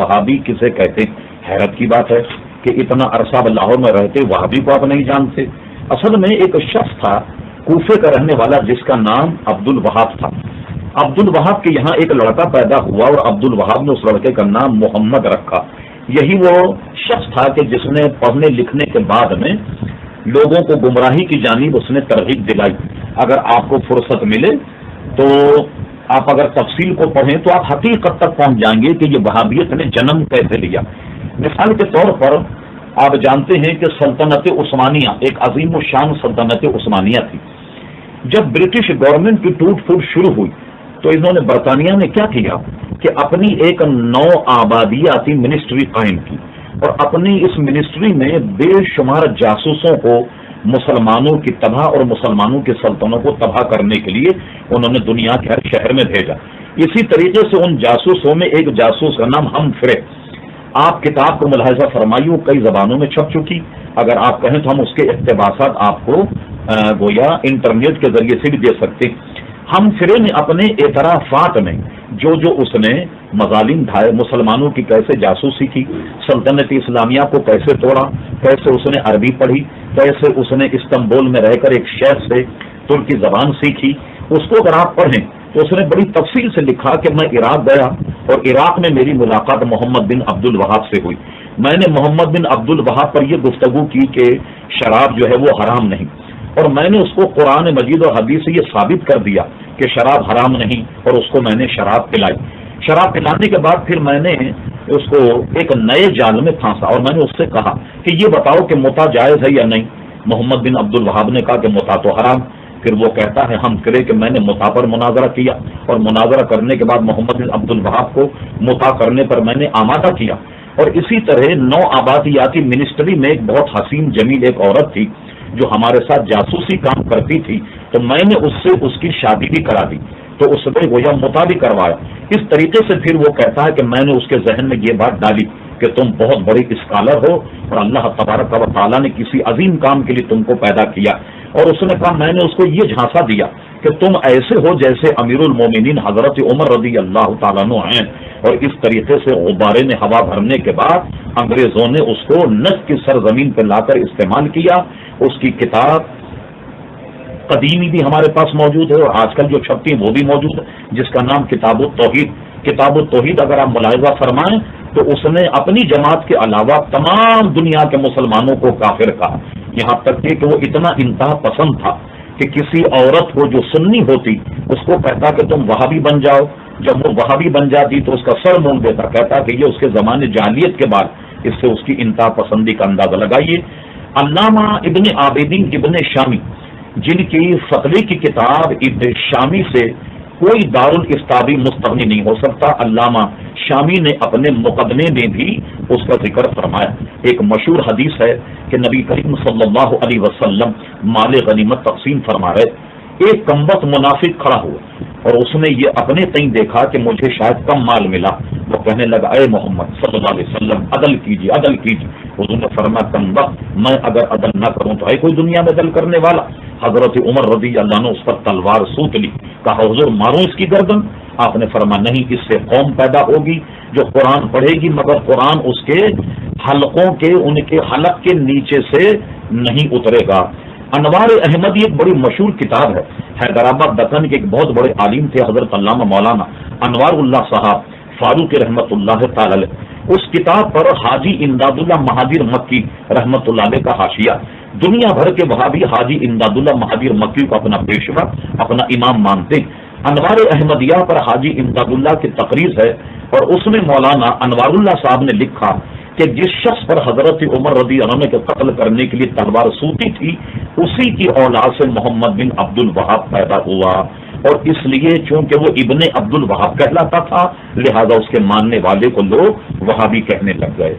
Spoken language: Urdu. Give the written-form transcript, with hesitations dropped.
وہابی کسے کہتے ہیں؟ حیرت کی بات ہے کہ اتنا عرصہ لاہور میں رہتے وہابی کو آپ نہیں جانتے۔ اصل میں ایک شخص تھا کوفے کا رہنے والا جس کا نام عبد الوہاب تھا۔ عبد الوہاب کے یہاں ایک لڑکا پیدا ہوا اور عبد الوہاب نے اس لڑکے کا نام محمد رکھا۔ یہی وہ شخص تھا کہ جس نے پڑھنے لکھنے کے بعد میں لوگوں کو گمراہی کی جانب اس نے ترغیب دلائی۔ اگر آپ کو فرصت ملے تو آپ اگر تفصیل کو پڑھیں تو آپ حقیقت تک پہنچ جائیں گے کہ یہ وہابیت نے جنم کیسے لیا۔ مثال کے طور پر آپ جانتے ہیں کہ سلطنت عثمانیہ ایک عظیم الشان سلطنت عثمانیہ تھی۔ جب برٹش گورنمنٹ کی ٹوٹ پھوٹ شروع ہوئی تو انہوں نے برطانیہ نے کیا کیا کہ اپنی ایک نو آبادیاتی منسٹری قائم کی، اور اپنی اس منسٹری میں بے شمار جاسوسوں کو مسلمانوں کی تباہ اور مسلمانوں کی سلطنتوں کو تباہ کرنے کے لیے انہوں نے دنیا کے ہر شہر میں بھیجا۔ اسی طریقے سے ان جاسوسوں میں ایک جاسوس کا نام ہمفرے، آپ کتاب کو ملاحظہ فرمائیے، کئی زبانوں میں چھپ چکی، اگر آپ کہیں تو ہم اس کے اقتباسات آپ کو گویا انٹرنیٹ کے ذریعے سے بھی دے سکتے ہیں۔ ہمفرے نے اپنے اعترافات میں جو اس نے مظالم ڈھائے، مسلمانوں کی کیسے جاسوسی کی، سلطنت اسلامیہ کو کیسے توڑا، کیسے اس نے عربی پڑھی، کیسے اس نے استنبول میں رہ کر ایک شیخ سے ترکی زبان سیکھی، اس کو اگر آپ پڑھیں تو اس نے بڑی تفصیل سے لکھا کہ میں عراق گیا اور عراق میں میری ملاقات محمد بن عبد الوہاب سے ہوئی۔ میں نے محمد بن عبد الوہاب پر یہ گفتگو کی کہ شراب جو ہے وہ حرام نہیں، اور میں نے اس کو قرآن مجید اور حدیث سے یہ ثابت کر دیا کہ شراب حرام نہیں، اور اس کو میں نے شراب پلائی۔ شراب پلانے کے بعد پھر میں نے اس کو ایک نئے جال میں پھانسا، اور میں نے اس سے کہا کہ یہ بتاؤ کہ متع جائز ہے یا نہیں۔ محمد بن عبد الوہاب نے کہا کہ متع تو حرام۔ پھر وہ کہتا ہے ہم کرے کہ میں نے متع پر مناظرہ کیا، اور مناظرہ کرنے کے بعد محمد بن عبد الوہاب کو متع کرنے پر میں نے آمادہ کیا۔ اور اسی طرح نو آبادیاتی منسٹری میں ایک بہت حسین جمیل ایک عورت تھی جو ہمارے ساتھ جاسوسی کام کرتی تھی، تو میں نے اس سے اس کی شادی بھی کرا دی، تو اس نے گویا متع بھی کروایا۔ اس طریقے سے پھر وہ کہتا ہے کہ میں نے اس کے ذہن میں یہ بات ڈالی کہ تم بہت بڑی اسکالر ہو اور اللہ تبارک و تعالیٰ نے کسی عظیم کام کے لیے تم کو پیدا کیا، اور اس نے کہا میں نے اس کو یہ جھانسا دیا کہ تم ایسے ہو جیسے امیر المومنین حضرت عمر رضی اللہ تعالیٰ عنہ ہیں، اور اس طریقے سے غبارے نے ہوا بھرنے کے بعد انگریزوں نے اس کو نجد کی سرزمین پہ لا کر استعمال کیا۔ اس کی کتاب قدیمی بھی ہمارے پاس موجود ہے اور آج کل جو چھپتی ہے وہ بھی موجود ہے، جس کا نام کتاب التوحید۔ کتاب التوحید اگر آپ ملاحظہ فرمائیں تو اس نے اپنی جماعت کے علاوہ تمام دنیا کے مسلمانوں کو کافر کہا، یہاں تک کہ وہ اتنا انتہا پسند تھا کہ کسی عورت کو جو سنی ہوتی اس کو کہتا کہ تم وہابی بن جاؤ، جب وہ وہابی بن جاتی تو اس کا سر مونڈ دیتا، کہتا کہ یہ اس کے زمانے جاہلیت کے بعد۔ اس سے اس کی انتہا پسندی کا اندازہ لگائیے۔ علامہ ابن عابدین ابن شامی جن کی فتوی کی کتاب ابن شامی سے کوئی دارالفتاوی مستغنی نہیں ہو سکتا، علامہ شامی نے اپنے مقدمے میں بھی اس کا ذکر فرمایا۔ ایک مشہور حدیث ہے کہ نبی کریم صلی اللہ علیہ وسلم مال غنیمت تقسیم فرما رہے، ایک کمبخت منافق کھڑا ہوا اور اس نے یہ اپنے تئیں دیکھا کہ مجھے شاید کم مال ملا، وہ کہنے لگا اے محمد صلی اللہ علیہ وسلم عدل کیجیے عدل کیجیے۔ حضور نے فرمایا کمبخت میں اگر عدل نہ کروں تو ہے کوئی دنیا میں عدل کرنے والا؟ حضرت عمر رضی اللہ عنہ اس پر تلوار سوت لی، کہا حضور ماروں اس کی گردن؟ آپ نے فرمایا نہیں، اس سے قوم پیدا ہوگی جو قرآن پڑھے گی مگر قرآن اس کے حلقوں کے ان کے حلق کے نیچے سے نہیں اترے گا۔ انوار احمدی ایک بڑی مشہور کتاب ہے، حیدرآباد دکن کے ایک بہت بڑے عالم تھے حضرت علامہ مولانا انوار اللہ صاحب فاروق رحمت اللہ تعالی علیہ، اس کتاب پر حاجی امداد اللہ مہادیر مکی رحمت اللہ علیہ کا حاشیہ۔ دنیا بھر کے وہابی حاجی امداد اللہ مہادیر مکی کو اپنا پیشوا اپنا امام مانتے ہیں۔ انوار احمدیہ پر حاجی امداد اللہ کی تقریر ہے اور اس میں مولانا انوار اللہ صاحب نے لکھا کہ جس شخص پر حضرت عمر رضی اللہ عنہ کے قتل کرنے کے لیے تلوار سوتی تھی اسی کی اولاد سے محمد بن عبد الوہاب پیدا ہوا، اور اس لیے چونکہ وہ ابن عبد الوہاب کہلاتا تھا لہذا اس کے ماننے والے کو لوگ وہابی کہنے لگ گئے۔